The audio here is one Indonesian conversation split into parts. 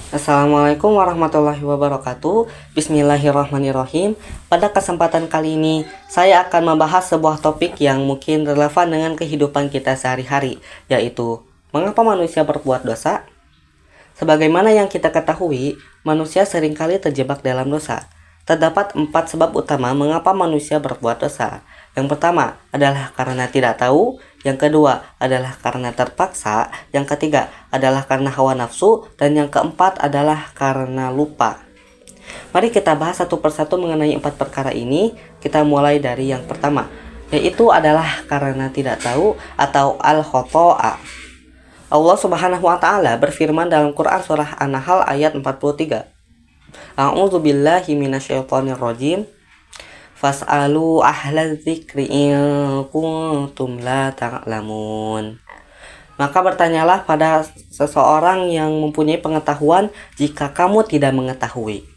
Assalamualaikum warahmatullahi wabarakatuh. Bismillahirrahmanirrahim. Pada kesempatan kali ini, saya akan membahas sebuah topik yang mungkin relevan dengan kehidupan kita sehari-hari, yaitu mengapa manusia berbuat dosa? Sebagaimana yang kita ketahui, manusia seringkali terjebak dalam dosa. Terdapat 4 sebab utama mengapa manusia berbuat dosa. Yang pertama adalah karena tidak tahu, yang kedua adalah karena terpaksa, yang ketiga adalah karena hawa nafsu, dan yang keempat adalah karena lupa. Mari kita bahas satu persatu mengenai 4 perkara ini. Kita mulai dari yang pertama, yaitu adalah karena tidak tahu atau al-khoto'a. Allah Subhanahu wa taala berfirman dalam Quran surah An-Nahl ayat 43. A'udzu billahi minasyaitonir rajim. Fas'alu ahla dzikri in kuntum la ta'lamun. Maka bertanyalah pada seseorang yang mempunyai pengetahuan jika kamu tidak mengetahui.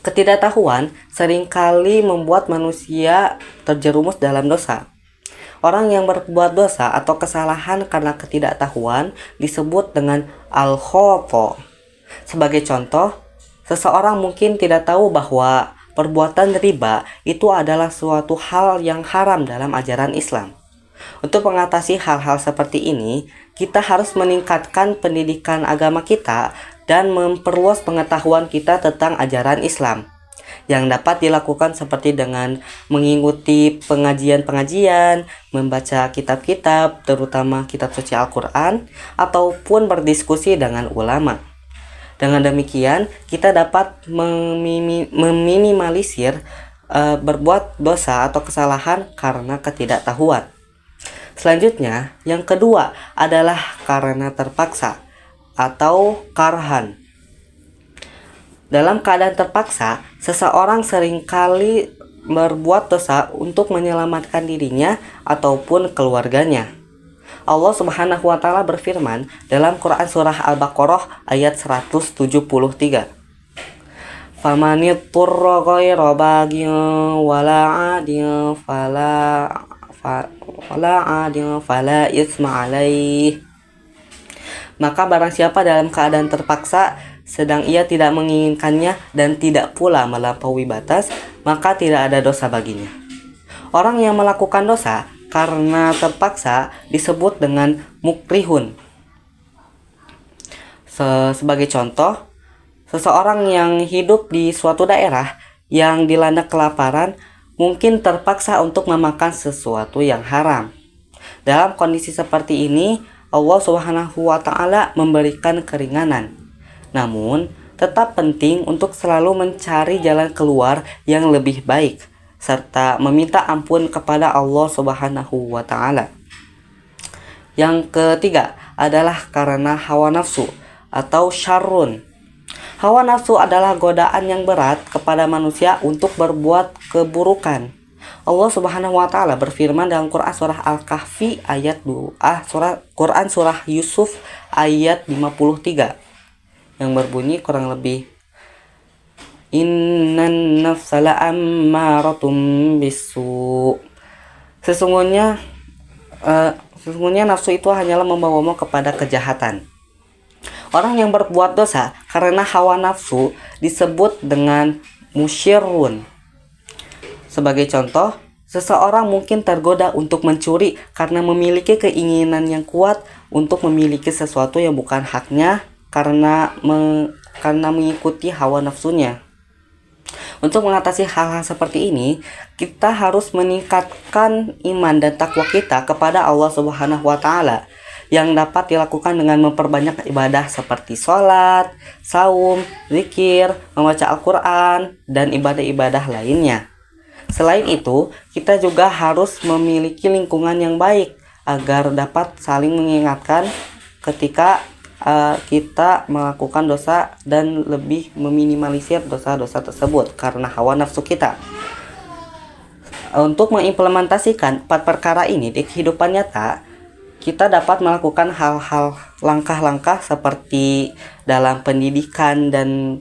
Ketidaktahuan seringkali membuat manusia terjerumus dalam dosa. Orang yang berbuat dosa atau kesalahan karena ketidaktahuan disebut dengan al-khoto. Sebagai contoh, seseorang mungkin tidak tahu bahwa perbuatan riba itu adalah suatu hal yang haram dalam ajaran Islam. Untuk mengatasi hal-hal seperti ini, kita harus meningkatkan pendidikan agama kita dan memperluas pengetahuan kita tentang ajaran Islam. Yang dapat dilakukan seperti dengan mengikuti pengajian-pengajian, membaca kitab-kitab, terutama kitab suci Al-Quran, ataupun berdiskusi dengan ulama. Dengan demikian, kita dapat meminimalisir berbuat dosa atau kesalahan karena ketidaktahuan. Selanjutnya, yang kedua adalah karena terpaksa atau karhan. Dalam keadaan terpaksa, seseorang seringkali berbuat dosa untuk menyelamatkan dirinya ataupun keluarganya. Allah Subhanahu wa taala berfirman dalam Quran surah Al-Baqarah ayat 173. Famanitturra ghairu baghin wala 'adin fala isma alaih. Maka barang siapa dalam keadaan terpaksa sedang ia tidak menginginkannya dan tidak pula melampaui batas, maka tidak ada dosa baginya. Orang yang melakukan dosa karena terpaksa disebut dengan mukrihun. Sebagai contoh, seseorang yang hidup di suatu daerah yang dilanda kelaparan mungkin terpaksa untuk memakan sesuatu yang haram. Dalam kondisi seperti ini, Allah Subhanahu wa taala memberikan keringanan. Namun, tetap penting untuk selalu mencari jalan keluar yang lebih baik serta meminta ampun kepada Allah Subhanahu wa taala. Yang ketiga adalah karena hawa nafsu atau syarrun. Hawa nafsu adalah godaan yang berat kepada manusia untuk berbuat keburukan. Allah Subhanahu wa taala berfirman dalam Quran surah Al-Kahfi ayat 2, Quran surah Yusuf ayat 53 yang berbunyi kurang lebih, Innan nafsala ammaratum bisu. Sesungguhnya nafsu itu hanyalah membawamu kepada kejahatan. Orang yang berbuat dosa karena hawa nafsu disebut dengan musyirrun. Sebagai contoh, seseorang mungkin tergoda untuk mencuri karena memiliki keinginan yang kuat untuk memiliki sesuatu yang bukan haknya karena mengikuti hawa nafsunya. Untuk mengatasi hal-hal seperti ini, kita harus meningkatkan iman dan takwa kita kepada Allah Subhanahu wa taala yang dapat dilakukan dengan memperbanyak ibadah seperti sholat, saum, zikir, membaca Al-Quran, dan ibadah-ibadah lainnya. Selain itu, kita juga harus memiliki lingkungan yang baik agar dapat saling mengingatkan ketika kita melakukan dosa dan lebih meminimalisir dosa-dosa tersebut karena hawa nafsu kita. Untuk mengimplementasikan 4 perkara ini di kehidupan nyata, kita dapat melakukan hal-hal langkah-langkah seperti dalam pendidikan dan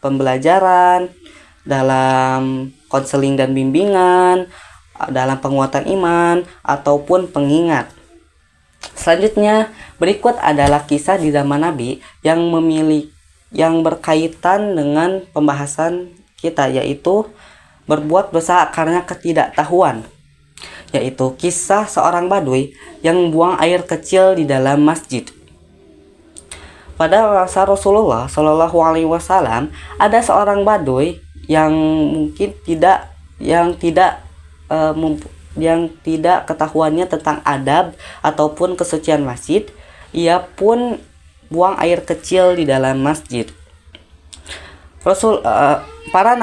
pembelajaran, dalam konseling dan bimbingan, dalam penguatan iman, ataupun pengingat. Selanjutnya, berikut adalah kisah di zaman Nabi yang memiliki yang berkaitan dengan pembahasan kita, yaitu berbuat dosa karena ketidaktahuan, yaitu kisah seorang badui yang buang air kecil di dalam masjid. Pada masa Rasulullah Shallallahu Alaihi Wasallam ada seorang badui yang mungkin tidak ketahuannya tentang adab ataupun kesucian masjid. Ia pun buang air kecil di dalam masjid. Para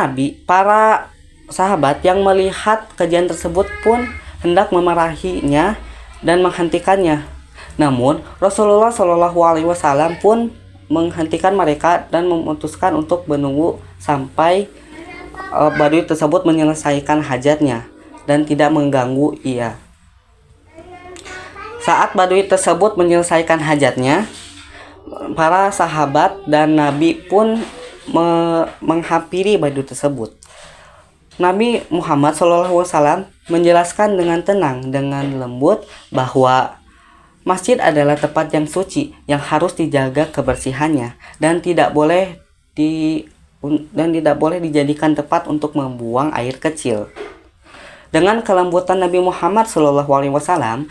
sahabat yang melihat kejadian tersebut pun hendak memarahinya dan menghentikannya. Namun Rasulullah Shallallahu Alaihi Wasallam pun menghentikan mereka dan memutuskan untuk menunggu sampai badui tersebut menyelesaikan hajatnya dan tidak mengganggu ia. Saat badui tersebut menyelesaikan hajatnya, para sahabat dan Nabi pun menghampiri badui tersebut. Nabi Muhammad SAW menjelaskan dengan tenang, dengan lembut bahwa masjid adalah tempat yang suci yang harus dijaga kebersihannya dan tidak boleh dijadikan tempat untuk membuang air kecil. Dengan kelembutan Nabi Muhammad SAW,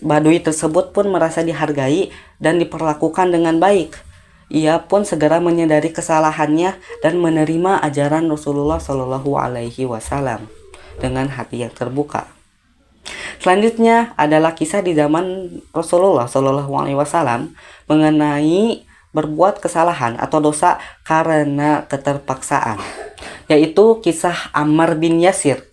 badui tersebut pun merasa dihargai dan diperlakukan dengan baik. Ia pun segera menyadari kesalahannya dan menerima ajaran Rasulullah SAW dengan hati yang terbuka. Selanjutnya adalah kisah di zaman Rasulullah SAW mengenai berbuat kesalahan atau dosa karena keterpaksaan, yaitu kisah Ammar bin Yasir.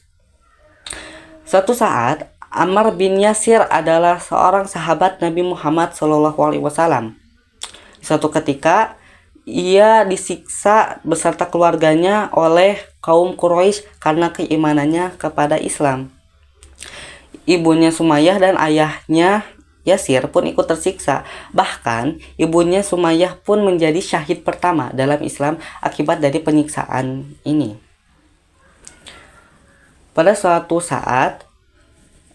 Suatu saat, Ammar bin Yasir adalah seorang sahabat Nabi Muhammad SAW. Suatu ketika, ia disiksa beserta keluarganya oleh kaum Quraisy karena keimanannya kepada Islam. Ibunya Sumayyah dan ayahnya Yasir pun ikut tersiksa. Bahkan, ibunya Sumayyah pun menjadi syahid pertama dalam Islam akibat dari penyiksaan ini. Pada suatu saat,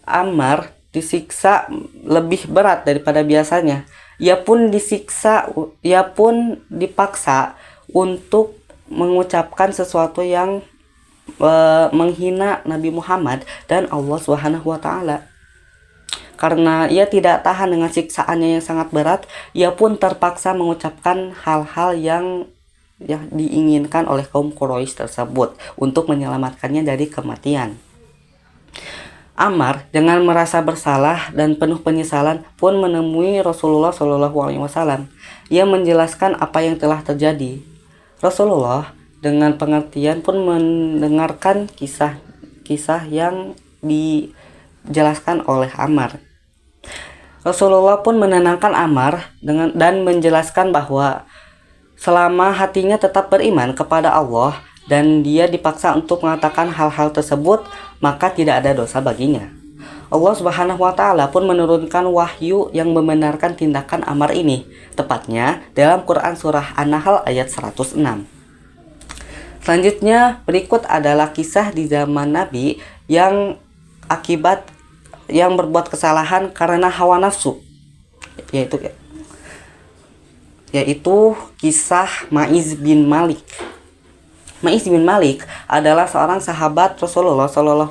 Ammar disiksa lebih berat daripada biasanya. Ia pun dipaksa untuk mengucapkan sesuatu yang menghina Nabi Muhammad dan Allah Subhanahu wa taala. Karena ia tidak tahan dengan siksaannya yang sangat berat, ia pun terpaksa mengucapkan hal-hal yang diinginkan oleh kaum Quraisy tersebut untuk menyelamatkannya dari kematian. Ammar dengan merasa bersalah dan penuh penyesalan pun menemui Rasulullah SAW. Ia menjelaskan apa yang telah terjadi. Rasulullah dengan pengertian pun mendengarkan kisah yang dijelaskan oleh Ammar. Rasulullah pun menenangkan Ammar dan menjelaskan bahwa selama hatinya tetap beriman kepada Allah dan dia dipaksa untuk mengatakan hal-hal tersebut, maka tidak ada dosa baginya. Allah Subhanahu wa taala pun menurunkan wahyu yang membenarkan tindakan Ammar ini, tepatnya dalam Quran surah An-Nahl ayat 106. Selanjutnya berikut adalah kisah di zaman Nabi yang berbuat kesalahan karena hawa nafsu, yaitu kisah Ma'iz bin Malik. Ma'iz bin Malik adalah seorang sahabat Rasulullah SAW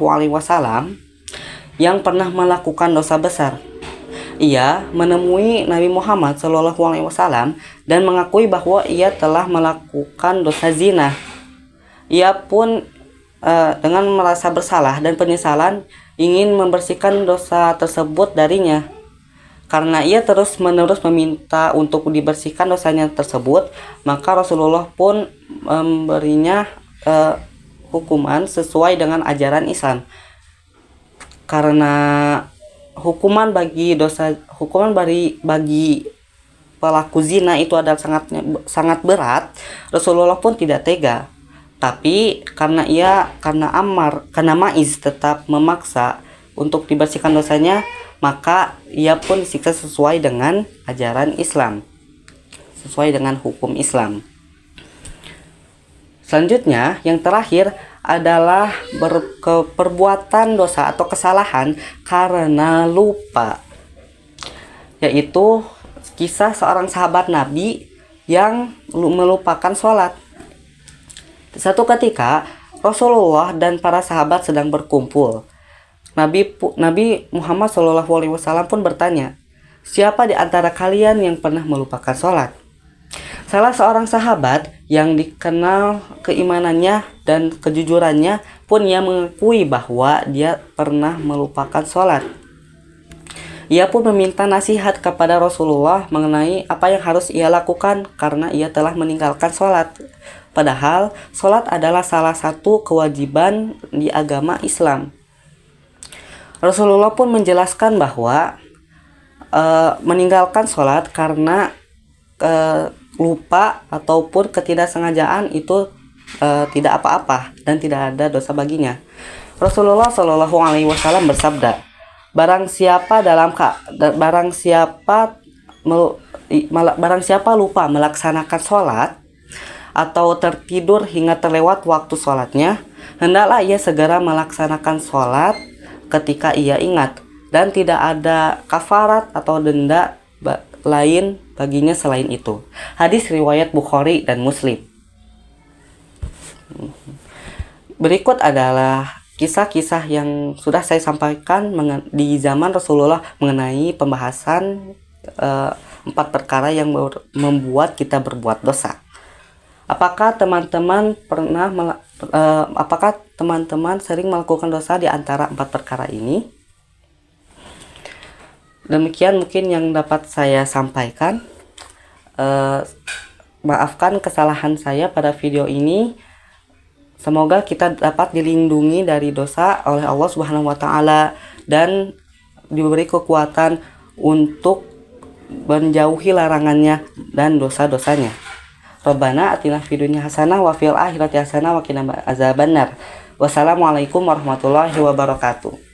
yang pernah melakukan dosa besar. Ia menemui Nabi Muhammad SAW dan mengakui bahwa ia telah melakukan dosa zina. Ia pun dengan merasa bersalah dan penyesalan ingin membersihkan dosa tersebut darinya. Karena ia terus-menerus meminta untuk dibersihkan dosanya tersebut, maka Rasulullah pun memberinya hukuman sesuai dengan ajaran Islam. Karena hukuman bagi pelaku zina itu adalah sangat berat, Rasulullah pun tidak tega. Tapi karena Ma'iz tetap memaksa untuk dibersihkan dosanya, maka ia pun disiksa sesuai dengan ajaran Islam, sesuai dengan hukum Islam. Selanjutnya, yang terakhir adalah perbuatan dosa atau kesalahan karena lupa, yaitu kisah seorang sahabat Nabi yang melupakan sholat. Satu ketika Rasulullah dan para sahabat sedang berkumpul. Nabi Muhammad SAW pun bertanya, "Siapa di antara kalian yang pernah melupakan sholat?" Salah seorang sahabat yang dikenal keimanannya dan kejujurannya pun ia mengakui bahwa dia pernah melupakan sholat. Ia pun meminta nasihat kepada Rasulullah mengenai apa yang harus ia lakukan karena ia telah meninggalkan sholat. Padahal sholat adalah salah satu kewajiban di agama Islam. Rasulullah pun menjelaskan bahwa meninggalkan sholat karena lupa ataupun ketidaksengajaan itu tidak apa-apa dan tidak ada dosa baginya. Rasulullah Shallallahu Alaihi Wasallam bersabda, barang siapa lupa melaksanakan sholat atau tertidur hingga terlewat waktu sholatnya, hendaklah ia segera melaksanakan sholat ketika ia ingat, dan tidak ada kafarat atau denda lain baginya selain itu. Hadis riwayat Bukhari dan Muslim. Berikut adalah kisah-kisah yang sudah saya sampaikan di zaman Rasulullah mengenai pembahasan 4 perkara yang membuat kita berbuat dosa. Apakah teman-teman sering melakukan dosa di antara 4 perkara ini? Demikian mungkin yang dapat saya sampaikan. Maafkan kesalahan saya pada video ini. Semoga kita dapat dilindungi dari dosa oleh Allah Subhanahu wa taala dan diberi kekuatan untuk menjauhi larangannya dan dosa-dosanya. Rabbana atina fid dunya hasanah wa fil akhirati hasanah wa qina adzabannar. Wassalamualaikum warahmatullahi wabarakatuh.